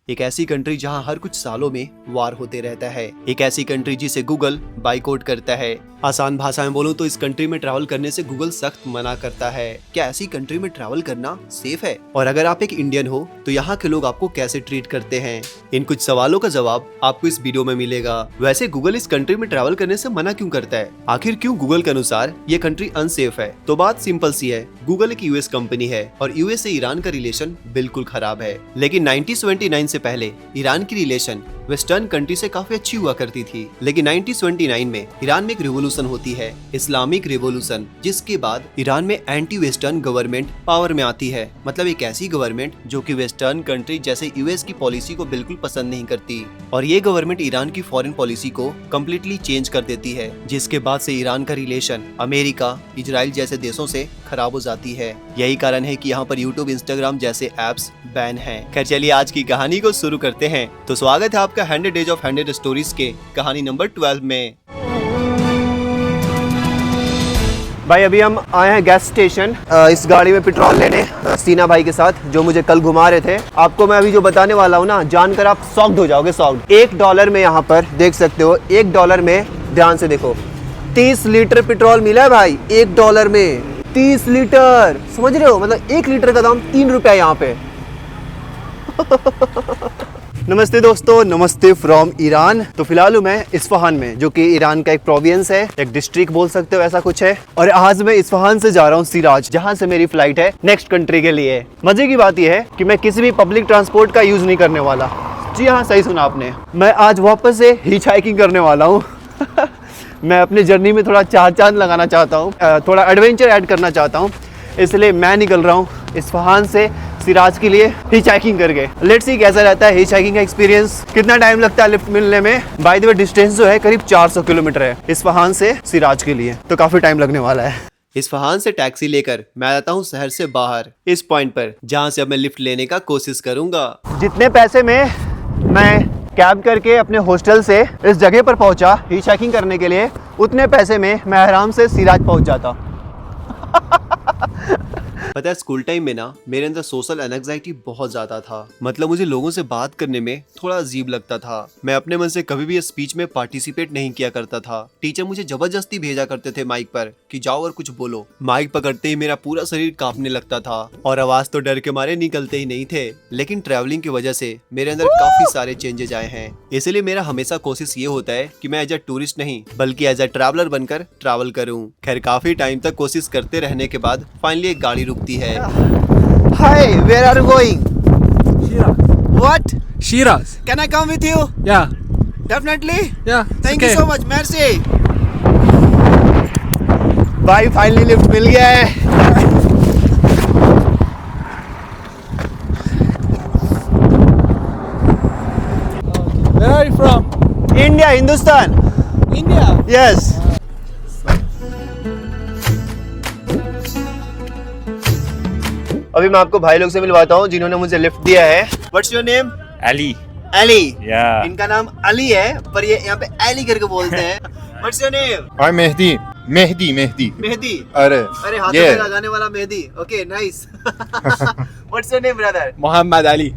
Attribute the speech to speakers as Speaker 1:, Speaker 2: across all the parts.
Speaker 1: एक ऐसी कंट्री जहां हर कुछ सालों में वार होते रहता है। एक ऐसी कंट्री जिसे गूगल बाइकआउट करता है। आसान भाषा में बोलूं तो इस कंट्री में ट्रैवल करने से गूगल सख्त मना करता है। क्या ऐसी कंट्री में ट्रैवल करना सेफ है? और अगर आप एक इंडियन हो तो यहाँ के लोग आपको कैसे ट्रीट करते हैं? इन कुछ सवालों का जवाब आपको इस वीडियो में मिलेगा। वैसे गूगल इस कंट्री में ट्रैवल करने से मना क्यों करता है? आखिर क्यों गूगल के अनुसार ये कंट्री अनसेफ है? तो बात सिंपल सी है, गूगल एक यूएस कंपनी है और यूएस से ईरान का रिलेशन बिल्कुल खराब है। लेकिन 1979 से पहले ईरान की रिलेशन वेस्टर्न कंट्री से काफी अच्छी हुआ करती थी। लेकिन 1929 में ईरान में एक रिवोल्यूशन होती है, इस्लामिक रिवोल्यूशन, जिसके बाद ईरान में एंटी वेस्टर्न गवर्नमेंट पावर में आती है। मतलब एक ऐसी गवर्नमेंट जो कि वेस्टर्न कंट्री जैसे यूएस की पॉलिसी को बिल्कुल पसंद नहीं करती और ये गवर्नमेंट ईरान की फॉरेन पॉलिसी को कम्प्लीटली चेंज कर देती है, जिसके बाद से ईरान का रिलेशन अमेरिका, इजराइल जैसे देशों से खराब हो जाती है। यही कारण है कि यहाँ पर यूट्यूब, इंस्टाग्राम जैसे एप्स बैन हैं। खैर चलिए आज की कहानी को शुरू करते हैं। तो स्वागत है आपका 100 डेज ऑफ 100 स्टोरीज के कहानी नंबर 12 में। भाई अभी हम आए हैं गैस स्टेशन इस गाड़ी में पेट्रोल लेने सीना भाई के साथ, जो मुझे कल घुमा रहे थे। आपको मैं अभी जो बताने वाला हूँ ना, जानकर आप शॉक्ड हो जाओगे। शॉक्ड। $1 में यहाँ पर देख सकते हो, $1 में ध्यान से देखो 30 लीटर पेट्रोल मिला है भाई। $1 में 30 लीटर, समझ रहे हो? मतलब 1 लीटर का दाम 3 रुपया यहाँ पे। नमस्ते दोस्तों, नमस्ते फ्रॉम ईरान। तो फिलहाल हूँ मैं इस्फहान में, जो कि ईरान का एक प्रोविंस है, एक डिस्ट्रिक्ट बोल सकते हो, ऐसा कुछ है। और आज मैं इस्फहान से जा रहा हूँ सिराज, जहाँ से मेरी फ्लाइट है नेक्स्ट कंट्री के लिए। मजे की बात यह है कि मैं किसी भी पब्लिक ट्रांसपोर्ट का यूज नहीं करने वाला। जी हाँ, सही सुना आपने, मैं आज वापस से हिच हाइकिंग करने वाला हूँ। मैं अपनी जर्नी में थोड़ा चार चांद लगाना चाहता हूँ, थोड़ा एडवेंचर ऐड करना चाहता हूँ, इसलिए मैं निकल रहा हूँ इस्फहान से सिराज के लिए हिच हाइकिंग करके। लेट्स सी कैसा रहता है हिच हाइकिंग का एक्सपीरियंस, कितना टाइम लगता है लिफ्ट मिलने में। बाय द वे डिस्टेंस जो है करीब 400 किलोमीटर है इस्फहान से सिराज के लिए, तो काफी टाइम लगने वाला है। इस्फहान से टैक्सी लेकर मैं आता हूँ शहर से बाहर इस पॉइंट पर, जहाँ से अब मैं लिफ्ट लेने का कोशिश करूंगा। जितने पैसे में मैं कैब करके अपने हॉस्टल से इस जगह पर पहुंचा हिच हाइकिंग करने के लिए, उतने पैसे में मैं आराम से सिराज पहुंच जाता। पता है स्कूल टाइम में ना मेरे अंदर सोशल एंजाइटी बहुत ज्यादा था। मतलब मुझे लोगों से बात करने में थोड़ा अजीब लगता था। मैं अपने मन से कभी भी स्पीच में पार्टिसिपेट नहीं किया करता था। टीचर मुझे जबरदस्ती भेजा करते थे माइक पर कि जाओ और कुछ बोलो। माइक पकड़ते ही मेरा पूरा शरीर कांपने लगता था और आवाज तो डर के मारे निकलते ही नहीं थे। लेकिन ट्रैवलिंग की वजह से मेरे अंदर काफी सारे चेंजेस आए हैं। इसलिए मेरा हमेशा कोशिश ये होता है कि मैं एज अ टूरिस्ट नहीं बल्कि एज अ ट्रैवलर बनकर ट्रैवल करूँ। खैर काफी टाइम तक कोशिश करते रहने के बाद फाइनली एक गाड़ी रुकती है। Hi, where are you going?
Speaker 2: Shiraz.
Speaker 1: What?
Speaker 2: Shiraz.
Speaker 1: Can I come with you?
Speaker 2: Yeah.
Speaker 1: Definitely.
Speaker 2: Yeah.
Speaker 1: Thank
Speaker 2: okay.
Speaker 1: you so much. Merci. भाई फाइनली लिफ्ट मिल गया है।
Speaker 2: Where are you from?
Speaker 1: India, Hindustan.
Speaker 2: India.
Speaker 1: Yes. अभी मैं आपको भाई लोग से मिलवाता हूँ जिन्होंने मुझे लिफ्ट दिया है। What's your name?
Speaker 3: Ali.
Speaker 1: Ali.
Speaker 3: Yeah.
Speaker 1: इनका नाम अली है पर ये यहाँ पे अली करके बोलते हैं। What's your name?
Speaker 3: I'm Mehdi. Mehdi.
Speaker 1: Mehdi.
Speaker 3: अरे
Speaker 1: हाथों में लगाने वाला Mehdi. Okay, nice. What's your name, brother?
Speaker 2: Muhammad Ali.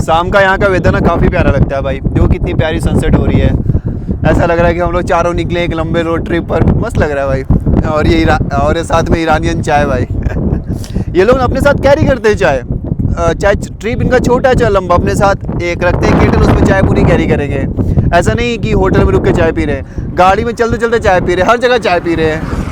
Speaker 1: शाम का यहाँ का वेदर ना काफ़ी प्यारा लगता है भाई। देखो कितनी प्यारी सनसेट हो रही है। ऐसा लग रहा है कि हम लोग चारों निकले एक लंबे रोड ट्रिप पर। मस्त लग रहा है भाई। और ये साथ में ईरानियन चाय भाई। ये लोग अपने साथ कैरी करते हैं चाय। चाहे ट्रिप इनका छोटा है चाहे लंबा, अपने साथ एक रखते हैं केटल, उसमें चाय पूरी कैरी करेंगे। ऐसा नहीं कि होटल में रुक के चाय पी रहे हैं, गाड़ी में चलते चलते चाय पी रहे हैं, हर जगह चाय पी रहे हैं।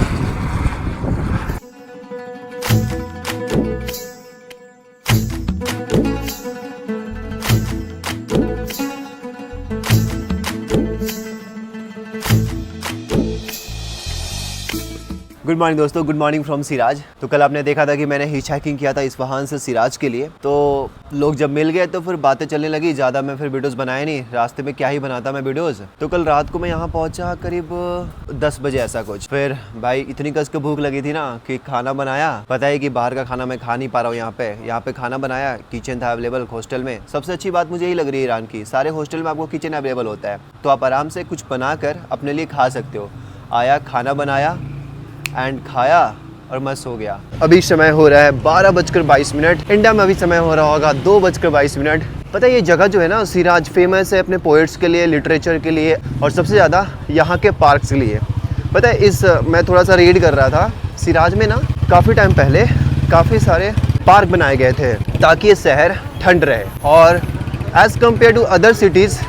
Speaker 1: गुड मॉर्निंग दोस्तों, गुड मॉर्निंग फ्रॉम सिराज। तो कल आपने देखा था कि मैंने हिच हाइकिंग किया था इस्फहान से सिराज के लिए। तो लोग जब मिल गए तो फिर बातें चलने लगी, ज़्यादा मैं फिर वीडियोस बनाए नहीं, रास्ते में क्या ही बनाता मैं वीडियोस। तो कल रात को मैं यहाँ पहुँचा करीब 10 बजे ऐसा कुछ। फिर भाई इतनी कस के भूख लगी थी ना कि खाना बनाया। पता है कि बाहर का खाना मैं खा नहीं पा रहा हूँ यहाँ पे खाना बनाया, किचन था अवेलेबल हॉस्टल में। सबसे अच्छी बात मुझे यही लग रही है ईरान की, सारे हॉस्टल में आपको किचन अवेलेबल होता है, तो आप आराम से कुछ बना कर अपने लिए खा सकते हो। आया, खाना बनाया एंड खाया और मैं सो गया। अभी समय हो रहा है 12:22। इंडिया में अभी समय हो रहा होगा 2:22। पता है ये जगह जो है ना सिराज फेमस है अपने पोइट्स के लिए, लिटरेचर के लिए और सबसे ज़्यादा यहाँ के पार्क्स के लिए। पता है मैं थोड़ा सा रीड कर रहा था, सिराज में ना काफ़ी टाइम पहले काफ़ी सारे पार्क बनाए गए थे ताकि ये शहर ठंड रहे। और as compared to other cities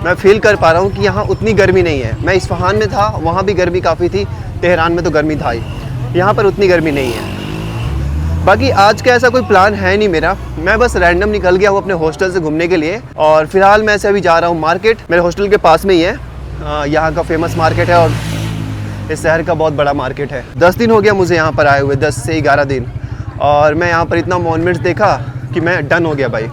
Speaker 1: मैं फील कर पा रहा हूँ कि यहाँ उतनी गर्मी नहीं है। मैं इस्फहान में था, वहाँ भी गर्मी काफ़ी थी, तेहरान में तो गर्मी था ही, यहाँ पर उतनी गर्मी नहीं है। बाकी आज का ऐसा कोई प्लान है नहीं मेरा, मैं बस रैंडम निकल गया हूँ अपने हॉस्टल से घूमने के लिए। और फिलहाल मैं ऐसे अभी जा रहा हूँ मार्केट, मेरे हॉस्टल के पास में ही है। यहाँ का फेमस मार्केट है और इस शहर का बहुत बड़ा मार्केट है। 10 दिन हो गया मुझे यहाँ पर आए हुए, 10 से 11 दिन। और मैं यहाँ पर इतना मॉन्यूमेंट्स देखा कि मैं डन हो गया भाई।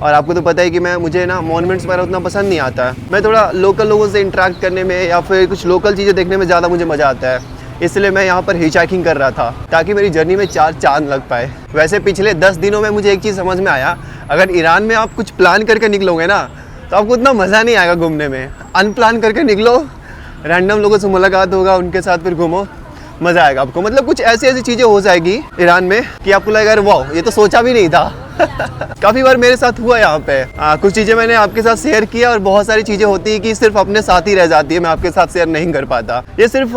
Speaker 1: और आपको तो पता है कि मुझे ना मॉन्यूमेंट्स वगैरह उतना पसंद नहीं आता है। मैं थोड़ा लोकल लोगों से इंटरेक्ट करने में या फिर कुछ लोकल चीज़ें देखने में ज़्यादा मुझे मज़ा आता है। इसलिए मैं यहाँ पर हिच हाइकिंग कर रहा था ताकि मेरी जर्नी में 4 चांद लग पाए। वैसे पिछले 10 दिनों में मुझे एक चीज़ समझ में आया, अगर ईरान में आप कुछ प्लान करके निकलोगे ना तो आपको उतना मज़ा नहीं आएगा घूमने में। अनप्लान करके निकलो, रैंडम लोगों से मुलाकात होगा, उनके साथ फिर घूमो, मज़ा आएगा आपको। मतलब कुछ ऐसी चीज़ें हो जाएगी ईरान में कि आपको लगेगा वाह ये तो सोचा भी नहीं था। काफ़ी बार मेरे साथ हुआ यहाँ पे। कुछ चीज़ें मैंने आपके साथ शेयर किया और बहुत सारी चीज़ें होती है कि सिर्फ अपने साथ ही रह जाती है, मैं आपके साथ शेयर नहीं कर पाता। ये सिर्फ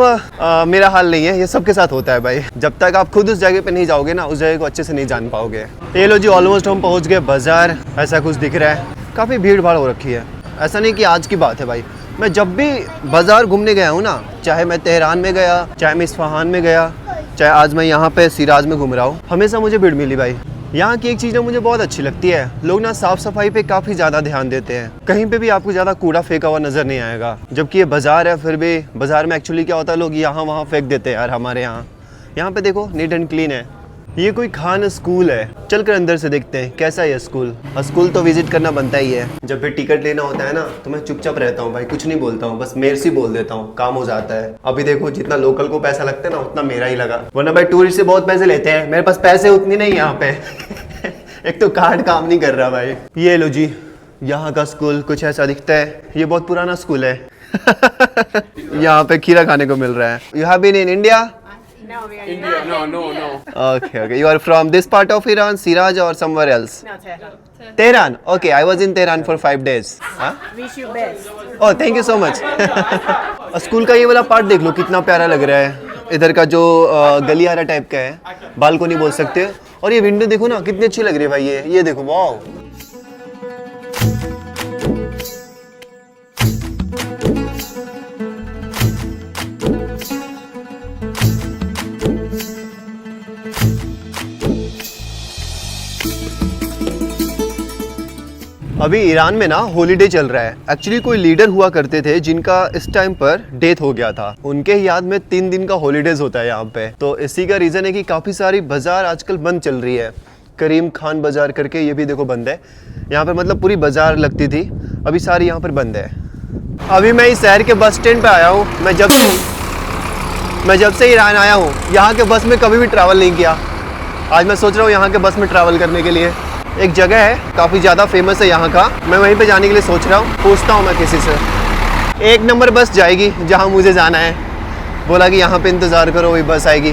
Speaker 1: मेरा हाल नहीं है, ये सबके साथ होता है भाई। जब तक आप खुद उस जगह पे नहीं जाओगे ना, उस जगह को अच्छे से नहीं जान पाओगे। ये लो जी, ऑलमोस्ट हम पहुँच गए बाज़ार, ऐसा कुछ दिख रहा है। काफ़ी भीड़ भाड़ हो रखी है, ऐसा नहीं कि आज की बात है भाई। मैं जब भी बाज़ार घूमने गया हूँ ना, चाहे मैं तेहरान में गया, चाहे मैं इस्फहान में गया, चाहे आज मैं यहाँ पे सिराज में घूम रहा हूँ, हमेशा मुझे भीड़ मिली भाई। यहाँ की एक चीज़ ना मुझे बहुत अच्छी लगती है, लोग ना साफ़ सफाई पे काफ़ी ज़्यादा ध्यान देते हैं। कहीं पे भी आपको ज़्यादा कूड़ा फेंका हुआ नज़र नहीं आएगा। जबकि ये बाज़ार है, फिर भी बाज़ार में एक्चुअली क्या होता है, लोग यहाँ वहाँ फेंक देते हैं यार। हमारे यहाँ पे देखो नीट एंड क्लीन है। ये कोई खान स्कूल है, चलकर अंदर से देखते हैं कैसा है ये स्कूल। स्कूल तो विजिट करना बनता ही है। जब भी टिकट लेना होता है ना तो मैं चुपचाप रहता हूँ भाई, कुछ नहीं बोलता हूँ, बस मेरे से बोल देता हूँ, काम हो जाता है। अभी देखो जितना लोकल को पैसा लगता है ना उतना मेरा ही लगा, वरना भाई टूरिस्ट से बहुत पैसे लेते हैं, मेरे पास पैसे उतनी नहीं यहाँ पे। एक तो कार्ड काम नहीं कर रहा भाई। ये लो जी, यहाँ का स्कूल कुछ ऐसा दिखता है। ये बहुत पुराना स्कूल है। यहाँ पे खीरा खाने को मिल रहा है। You have been in India?
Speaker 4: No, we are
Speaker 2: India, no.
Speaker 1: Okay. You are from this part of Iran, Siraj, or somewhere else?
Speaker 4: No, Tehran.
Speaker 1: Tehran. Okay, I was in Tehran for 5 days. Huh?
Speaker 4: Wish you best.
Speaker 1: Oh, thank you so much. School का ये वाला part देख लो कितना प्यारा लग रहा है। इधर का जो गलियारा टाइप का है, बालकोनी बोल सकते हो। और ये विंडो देखो ना कितनी अच्छी लग रही है भाई। ये देखो, वाओ। अभी ईरान में ना हॉलीडे चल रहा है। एक्चुअली कोई लीडर हुआ करते थे जिनका इस टाइम पर डेथ हो गया था, उनके ही याद में 3 दिन का हॉलीडेज होता है यहाँ पे। तो इसी का रीज़न है कि काफ़ी सारी बाज़ार आजकल बंद चल रही है। करीम खान बाज़ार करके ये भी देखो बंद है। यहाँ पर मतलब पूरी बाज़ार लगती थी, अभी सारी यहाँ पर बंद है। अभी मैं इस शहर के बस स्टैंड पर आया हूँ। मैं जब से ईरान आया हूँ यहाँ के बस में कभी भी ट्रैवल नहीं किया। आज मैं सोच रहा हूँ यहाँ के बस में ट्रैवल करने के लिए। एक जगह है काफ़ी ज़्यादा फेमस है यहाँ का, मैं वहीं पे जाने के लिए सोच रहा हूँ। पूछता हूँ मैं किसी से। 1 नंबर बस जाएगी जहाँ मुझे जाना है, बोला कि यहाँ पे इंतज़ार करो, वही बस आएगी।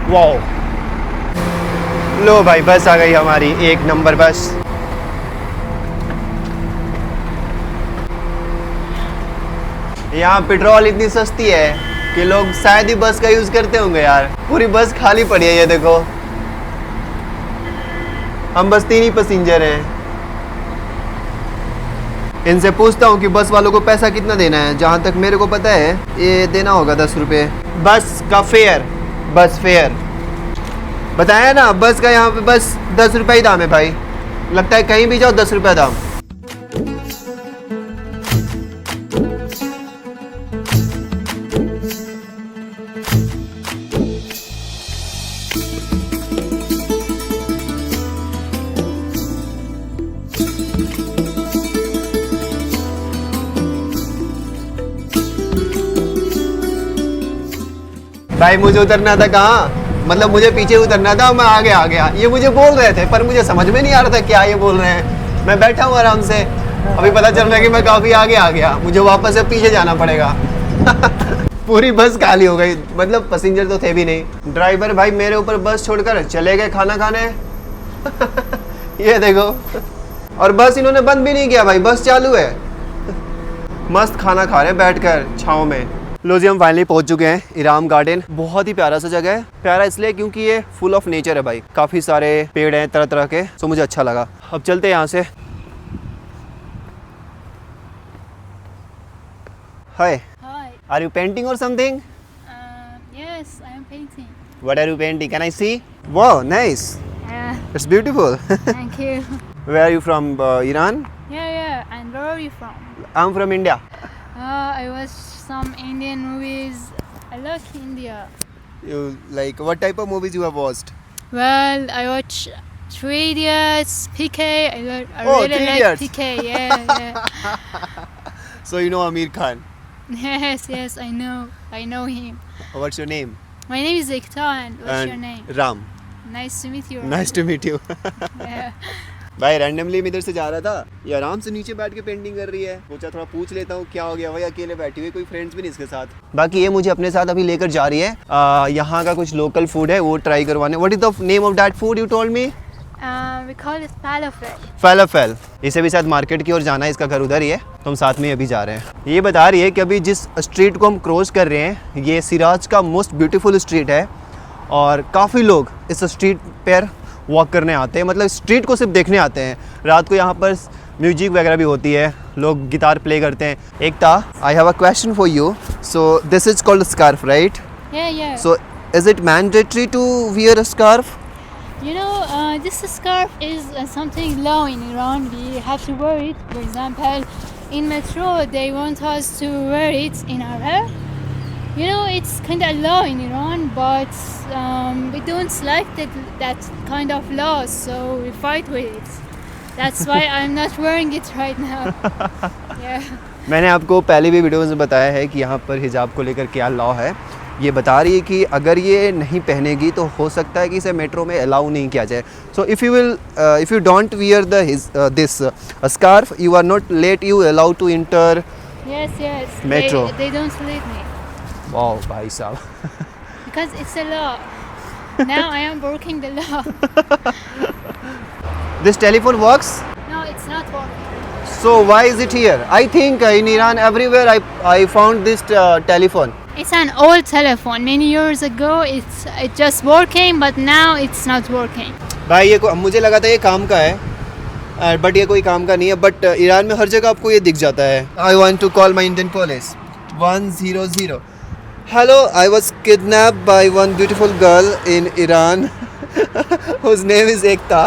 Speaker 1: वाओ, लो भाई बस आ गई हमारी 1 नंबर बस। यहाँ पेट्रोल इतनी सस्ती है कि लोग शायद ही बस का यूज़ करते होंगे यार। पूरी बस खाली पड़ी है, ये देखो। हम बस 3 ही पैसेंजर हैं। इनसे पूछता हूँ कि बस वालों को पैसा कितना देना है। जहाँ तक मेरे को पता है ये देना होगा 10 रुपये बस का फेयर। बस फेयर बताया ना, बस का यहाँ पे बस 10 रुपये ही दाम है भाई। लगता है कहीं भी जाओ 10 रुपये दाम। भाई मुझे उतरना था कहाँ, मतलब मुझे पीछे उतरना था, मैं आगे आ गया। ये मुझे बोल रहे थे पर मुझे समझ में नहीं आ रहा था क्या ये बोल रहे हैं। मैं बैठा हूँ आराम से, अभी पता चल रहा है कि मैं काफ़ी आगे आ गया, मुझे वापस से पीछे जाना पड़ेगा। पूरी बस खाली हो गई, मतलब पैसेंजर तो थे भी नहीं। ड्राइवर भाई मेरे ऊपर बस छोड़कर चले गए खाना खाने। ये देखो, और बस इन्होंने बंद भी नहीं किया भाई, बस चालू है। मस्त खाना खा रहे हैं बैठकर छाँव में। लो जी हम फाइनली पहुंच चुके हैं इराम गार्डन। बहुत ही प्यारा सा जगह है, प्यारा इसलिए क्योंकि ये फुल ऑफ नेचर है भाई, काफ़ी सारे पेड़ हैं तरह तरह के, तो मुझे अच्छा लगा। अब चलते हैं यहाँ से। Hi,
Speaker 5: Hi.
Speaker 1: Are you painting or something?
Speaker 5: Yes, I am painting.
Speaker 1: What are you painting? Can I see? Wow nice, it's beautiful.
Speaker 5: Thank you.
Speaker 1: Where are you from? Iran?
Speaker 5: Yeah. And where are you from?
Speaker 1: I am from India.
Speaker 5: I watched some Indian movies. I like India.
Speaker 1: You like what type of movies you have watched?
Speaker 5: Well, I watch Three Idiots, PK. I
Speaker 1: Oh,
Speaker 5: really
Speaker 1: Three
Speaker 5: like
Speaker 1: Idiots.
Speaker 5: PK. Yeah.
Speaker 1: So you know Amir Khan.
Speaker 5: Yes, I know him.
Speaker 1: What's your name?
Speaker 5: My name is Ekta, and what's your name?
Speaker 1: Ram.
Speaker 5: Nice to meet you.
Speaker 1: Nice to meet you.
Speaker 5: Yeah.
Speaker 1: भाई randomly मैं इधर से जा रहा था, ये आराम से नीचे बैठ के पेंटिंग कर रही है। सोचा थोड़ा पूछ लेता हूँ क्या हो गया, भाई अकेले बैठी हुई, कोई फ्रेंड्स भी नहीं इसके साथ। बाकी ये मुझे अपने साथ अभी लेकर जा रही है, यहाँ का कुछ लोकल फूड है वो ट्राई करवाने। What is the name of that food you told me?
Speaker 5: We call it falafel.
Speaker 1: फैलाफेल। इसे भी शायद मार्केट की ओर जाना है, इसका घर उधर ही है, तो हम साथ में अभी जा रहे हैं। ये बता रही है कि अभी जिस स्ट्रीट को हम क्रॉस कर रहे हैं ये सिराज का मोस्ट ब्यूटीफुल स्ट्रीट है, और काफ़ी लोग इस स्ट्रीट पर वॉक करने आते हैं, मतलब स्ट्रीट को सिर्फ देखने आते हैं। रात को यहाँ पर म्यूजिक वगैरह भी होती है, लोग गिटार प्ले करते हैं। Ekta, I have a question for you. So this is called scarf, right?
Speaker 5: Yeah.
Speaker 1: So is it mandatory to wear a scarf?
Speaker 5: You know, this scarf is something law in Iran. We have to wear it. For example, in metro, they want us to wear it in our hair. You know, it's kind of law in Iran, but we don't like that kind of law, so we fight with it. That's why I'm not wearing it right now. Yeah.
Speaker 1: मैंने आपको पहले भी videos में बताया है कि यहाँ पर हिजाब को लेकर क्या लॉ है। ये बता रही है कि अगर ये नहीं पहनेगी तो हो सकता है कि इसे मेट्रो में अलाउ नहीं किया जाए। So if you don't wear this scarf you are not let you allow to enter
Speaker 5: Yes.
Speaker 1: Metro.
Speaker 5: They don't let me
Speaker 1: wow भाई साहब।
Speaker 5: because it's a law. Now I am breaking the law.
Speaker 1: This telephone works?
Speaker 5: No, it's not working.
Speaker 1: So why is it here? I think in Iran everywhere I found this telephone.
Speaker 5: It's an old telephone. Many years ago, it's just working, but now it's not working.
Speaker 1: भाई ये मुझे लगा था ये काम का है, but ये कोई काम का नहीं है। बट ईरान में हर जगह आपको ये दिख जाता है। I want to call my Indian police 100। Hello, I was kidnapped by one beautiful girl in Iran whose name is Ekta.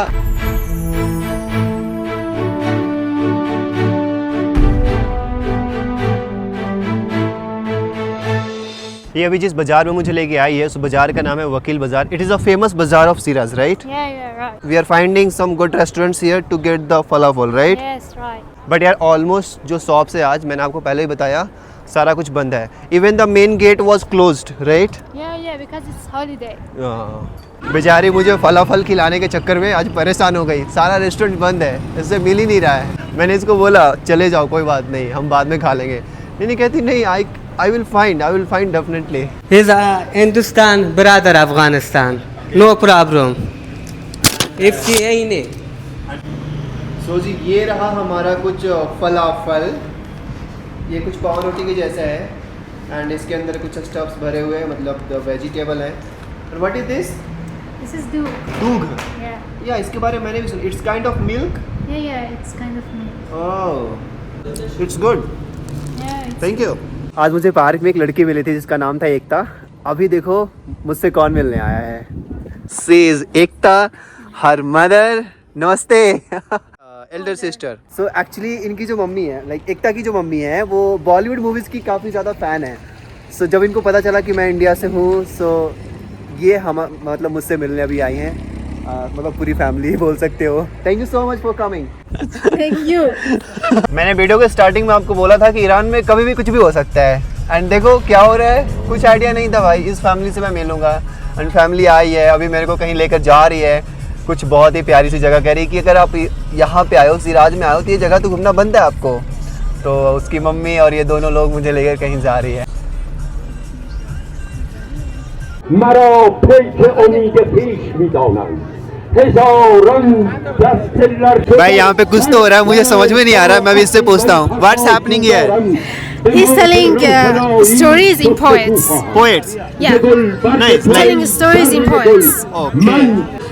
Speaker 1: ये अभी जिस बाजार में मुझे लेके आई है उस बाजार का नाम है वकील बाजार। इट इज़ अ फेमस बाजार of Siraj, right?
Speaker 5: Yeah, right.
Speaker 1: We are finding some good restaurants here to get the falafel, right?
Speaker 5: Yes, right.
Speaker 1: But यार ऑलमोस्ट जो शॉप्स है आज, मैंने आपको पहले ही बताया, सारा कुछ बंद है। Even the main gate was closed, right?
Speaker 5: Yeah, because it's holiday.
Speaker 1: बेचारी मुझे फलाफल खिलाने के चक्कर में आज परेशान हो गई। सारा रेस्टोरेंट बंद है, इससे मिल ही नहीं रहा है। मैंने इसको बोला चले जाओ, कोई बात नहीं, हम बाद में खा लेंगे। नहीं कहती नहीं, I will find definitely.
Speaker 6: He's Hindustan, brother Afghanistan. No problem. If she ain't.
Speaker 1: सो जी ये रहा हमारा कुछ फलाफल, ये कुछ पाव रोटी के जैसा है एंड इसके अंदर कुछ स्टफ्स भरे हुए हैं, मतलब वेजिटेबल है। और what is this?
Speaker 5: This is dough.
Speaker 1: दूध।
Speaker 5: Yeah.
Speaker 1: या इसके बारे में मैंने भी सुना, it's kind of milk.
Speaker 5: Yeah, it's kind of milk.
Speaker 1: Oh it's good,
Speaker 5: Yeah.
Speaker 1: Thank you. आज मुझे पार्क में एक लड़की मिली थी जिसका नाम था एकता। अभी देखो मुझसे कौन मिलने आया है। सी इज एकता, हर मदर। नमस्ते। Elder sister. सो एक्चुअली इनकी जो मम्मी है, लाइक एकता की जो मम्मी है, वो बॉलीवुड मूवीज़ की काफ़ी ज़्यादा फ़ैन है। सो जब इनको पता चला कि मैं इंडिया से हूँ, सो ये हम मतलब मुझसे मिलने अभी आई हैं, मतलब पूरी फैमिली बोल सकते हो। Thank you so much for coming.
Speaker 4: Thank you.
Speaker 1: मैंने वीडियो के स्टार्टिंग में आपको बोला था कि ईरान में कभी भी कुछ भी हो सकता है, एंड देखो क्या हो रहा है, कुछ आइडिया नहीं था भाई। इस फैमिली से मैं मिलूंगा एंड फैमिली आई है, अभी मेरे को कहीं लेकर जा रही है, कुछ बहुत ही प्यारी सी जगह। कह रही कि अगर आप यहाँ पे आए हो, सिराज में आए हो, तो ये जगह तो घूमना बनता है आपको। तो उसकी मम्मी और ये दोनों लोग मुझे लेकर कहीं जा रही है। भाई यहाँ पे कुछ तो हो रहा है, मुझे समझ में नहीं आ रहा, मैं भी इससे पूछता हूँ what's happening here.
Speaker 4: He's telling stories in poets.
Speaker 1: Poets.
Speaker 4: Yeah.
Speaker 1: Nice.
Speaker 4: Telling stories in poets.
Speaker 1: Okay.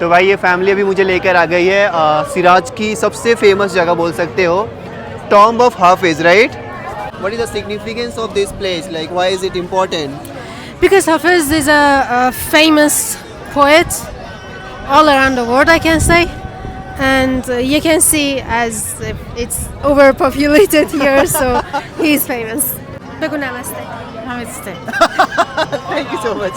Speaker 1: तो भाई ये फैमिली अभी मुझे लेकर आ गई है सिराज की सबसे फेमस जगह बोल सकते हो, tomb of Hafiz, right? What is the significance of this place? Like why is it important?
Speaker 4: Because Hafiz is a famous poet all around the world, I can say. And you can see as it's overpopulated here, so he's famous. Begou namaste. Namaste.
Speaker 1: Thank you so much.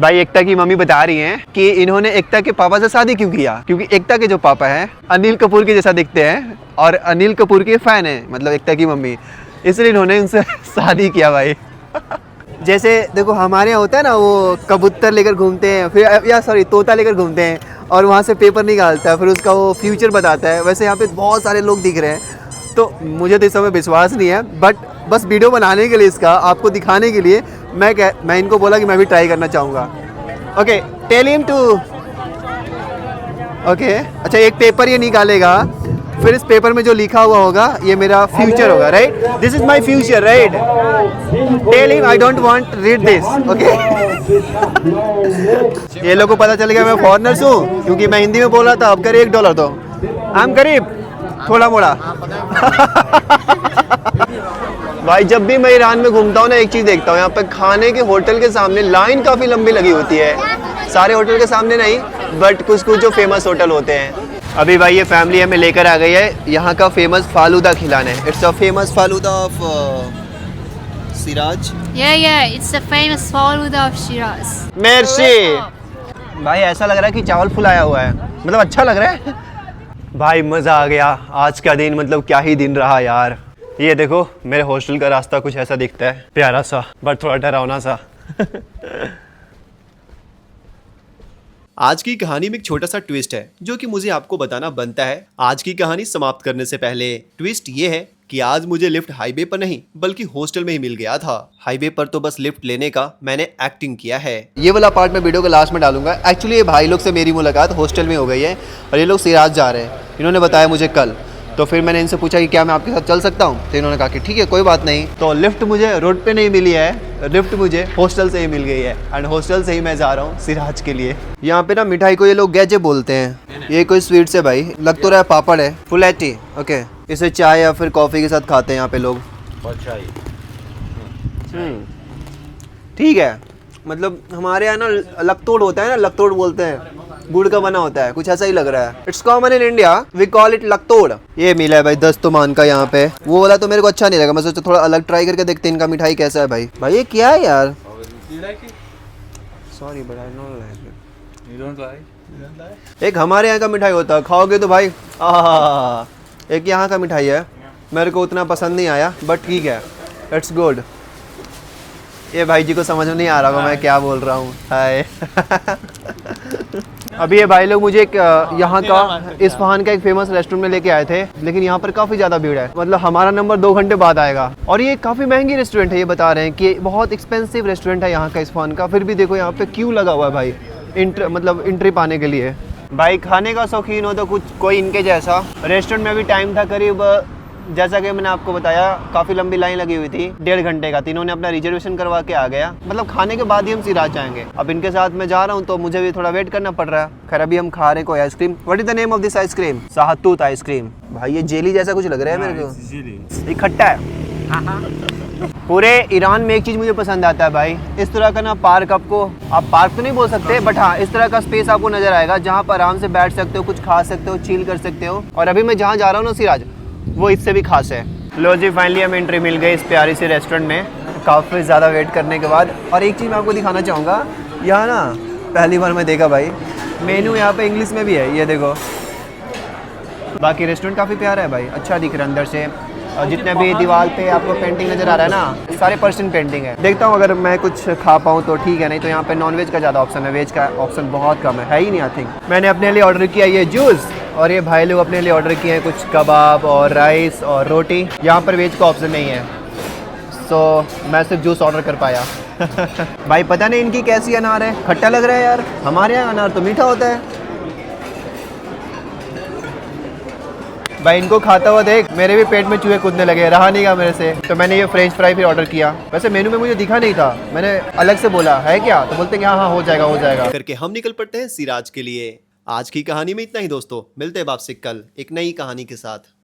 Speaker 1: भाई एकता की mummy बता रही हैं कि इन्होंने एकता के पापा से शादी क्यों किया, क्योंकि एकता के जो पापा हैं अनिल कपूर के जैसा दिखते हैं और अनिल कपूर के फैन हैं, मतलब एकता की मम्मी, इसलिए इन्होंने उनसे शादी किया भाई। जैसे देखो हमारे यहाँ होता है ना, वो कबूतर लेकर घूमते हैं, फिर या सॉरी तोता लेकर घूमते हैं और वहाँ से पेपर निकालता है, फिर उसका वो फ्यूचर बताता है। वैसे यहाँ पे बहुत सारे लोग दिख रहे हैं, तो मुझे तो इस समय विश्वास नहीं है, बट बस वीडियो बनाने के लिए, इसका आपको दिखाने के लिए मैं इनको बोला कि मैं भी ट्राई करना चाहूँगा। Okay, tell him to. Okay, अच्छा एक पेपर ये निकालेगा, फिर इस पेपर में जो लिखा हुआ होगा ये मेरा फ्यूचर होगा, right? This is my future, right? Tell him I don't want read this, okay? ये लोग को पता चल गया मैं फॉरेनर हूँ, क्योंकि मैं हिंदी में बोल रहा था। अब करे $1 दो, आई एम गरीब थोड़ा मोड़ा। भाई जब भी मैं ईरान में घूमता हूँ ना, एक चीज़ देखता हूँ, यहाँ पे खाने के होटल के सामने लाइन काफ़ी लंबी लगी होती है। सारे होटल के सामने नहीं, बट कुछ कुछ जो फेमस होटल होते हैं। अभी भाई ये फैमिली हमें लेकर आ गई है यहाँ का फेमस फालूदा खिलाने। It's a famous falooda of Siraj.
Speaker 5: Yeah, it's the famous Faluda of Shiraz.
Speaker 1: Mercy. भाई ऐसा लग रहा है कि चावल फुलाया हुआ है, मतलब अच्छा लग रहा है। भाई मज़ा आ गया आज का दिन, मतलब क्या ही दिन रहा यार। ये देखो मेरे हॉस्टल का रास्ता कुछ ऐसा दिखता है, प्यारा सा बट थोड़ा डरावना सा। आज की कहानी में एक छोटा सा ट्विस्ट है जो कि मुझे आपको बताना बनता है। आज की कहानी समाप्त करने से पहले ट्विस्ट ये है कि आज मुझे लिफ्ट हाईवे पर नहीं बल्कि हॉस्टल में ही मिल गया था। हाईवे पर तो बस लिफ्ट लेने का मैंने एक्टिंग किया है। ये वाला पार्ट मैं वीडियो के लास्ट में डालूंगा। एक्चुअली ये भाई लोग से मेरी मुलाकात हॉस्टल में हो गई है और ये लोग सिराज जा रहे हैं, इन्होंने बताया मुझे कल। तो फिर मैंने इनसे पूछा कि क्या मैं आपके साथ चल सकता हूँ, तो इन्होंने कहा कि ठीक है कोई बात नहीं। तो लिफ्ट मुझे रोड पे नहीं मिली है, लिफ्ट मुझे हॉस्टल से ही मिल गई है एंड हॉस्टल से ही मैं जा रहा हूँ सिराज के लिए। यहाँ पे ना मिठाई को ये लोग गैजे बोलते हैं। ये कोई स्वीट्स है भाई, लग तो रहा है पापड़ है, फुलैटी। ओके, इसे चाय या फिर कॉफ़ी के साथ खाते हैं यहाँ पे लोग। ठीक है, मतलब हमारे यहाँ ना लकतोड़ होता है ना, लकतोड़ बोलते हैं, गुड़ का बना होता है, कुछ ऐसा ही लग रहा है। It's common in India, we call it लकतोड़। ये मिला है भाई 10 तोमान का यहाँ पे। वो वाला तो मेरे को अच्छा नहीं लगा, मैं सोचा थोड़ा अलग ट्राई करके देखते हैं इनका मिठाई कैसा है। भाई भाई ये क्या है यार? Sorry but I don't like it. You don't like? एक हमारे यहाँ का मिठाई होता है, खाओगे तो भाई आहा। एक यहाँ का मिठाई है, मेरे को उतना पसंद नहीं आया बट ठीक है, इट्स गुड। ये भाई जी को समझ में नहीं आ रहा होगा मैं क्या बोल रहा हूँ। हाय। अभी ये भाई लोग मुझे एक यहाँ का इस्फहान का एक फेमस रेस्टोरेंट में लेके आए थे, लेकिन यहाँ पर काफ़ी ज़्यादा भीड़ है, मतलब हमारा नंबर 2 घंटे बाद आएगा। और ये काफ़ी महंगी रेस्टोरेंट है, ये बता रहे हैं कि बहुत एक्सपेंसिव रेस्टोरेंट है यहाँ का इस्फहान का। फिर भी देखो यहाँ पे क्यू लगा हुआ है भाई, एंट्री पाने के लिए। भाई खाने का शौकीन हो तो कुछ कोई इनके जैसा। रेस्टोरेंट में भी टाइम था करीब, जैसा कि मैंने आपको बताया, काफ़ी लंबी लाइन लगी हुई थी, 1.5 घंटे का। तीनों ने अपना रिजर्वेशन करवा के आ गया, मतलब खाने के बाद ही हम सिराज जाएंगे। अब इनके साथ मैं जा रहा हूँ तो मुझे भी थोड़ा वेट करना पड़ रहा है। खैर अभी हम खा रहे कोई ice cream. What is the name of this ice cream? शाहतूत आइसक्रीम। भाई ये जेली जैसा कुछ लग रहा है मेरे को, ये खट्टा है। पूरे ईरान में एक चीज़ मुझे पसंद आता है भाई, इस तरह का ना पार्क, आपको आप पार्क तो नहीं बोल सकते बट हाँ इस तरह का स्पेस आपको नज़र आएगा जहाँ पर आराम से बैठ सकते हो, कुछ खा सकते हो, चिल कर सकते हो। और अभी मैं जहाँ जा रहा हूँ ना सिराज, वो इससे भी खास है। लो जी, फाइनली हमें एंट्री मिल गई इस प्यारी सी रेस्टोरेंट में, काफ़ी ज़्यादा वेट करने के बाद। और एक चीज़ मैं आपको दिखाना चाहूँगा, यहाँ ना पहली बार मैं देखा भाई, मेनू यहाँ पे इंग्लिश में भी है, ये देखो। बाकी रेस्टोरेंट काफ़ी प्यारा है भाई, अच्छा दिख रहा है अंदर से। और जितने भी दीवार पे आपको पेंटिंग नज़र आ रहा है ना, सारे पर्सन पेंटिंग है। देखता हूँ अगर मैं कुछ खा पाऊँ तो ठीक है, नहीं तो यहाँ पे नॉन वेज का ज़्यादा ऑप्शन है, वेज का ऑप्शन बहुत कम है ही नहीं। आई थिंक मैंने अपने लिए ऑर्डर किया ये जूस, और ये भाई लोग अपने लिए ऑर्डर किए हैं कुछ कबाब और राइस और रोटी। यहाँ पर वेज का ऑप्शन नहीं है, सो मैं सिर्फ जूस ऑर्डर कर पाया। भाई पता नहीं इनकी कैसी अनार है, खट्टा लग रहा है यार, हमारे यहाँ अनार तो मीठा होता है। भाई इनको खाता हुआ देख मेरे भी पेट में चूहे कूदने लगे, रहा नहीं गया मेरे से, तो मैंने ये फ्रेंच फ्राई फिर ऑर्डर किया। वैसे मेनू में मुझे दिखा नहीं था, मैंने अलग से बोला है क्या, तो बोलते हैं हाँ हो जाएगा करके हम निकल पड़ते हैं सिराज के लिए। आज की कहानी में इतना ही दोस्तों, मिलते हैं आपसे कल एक नई कहानी के साथ।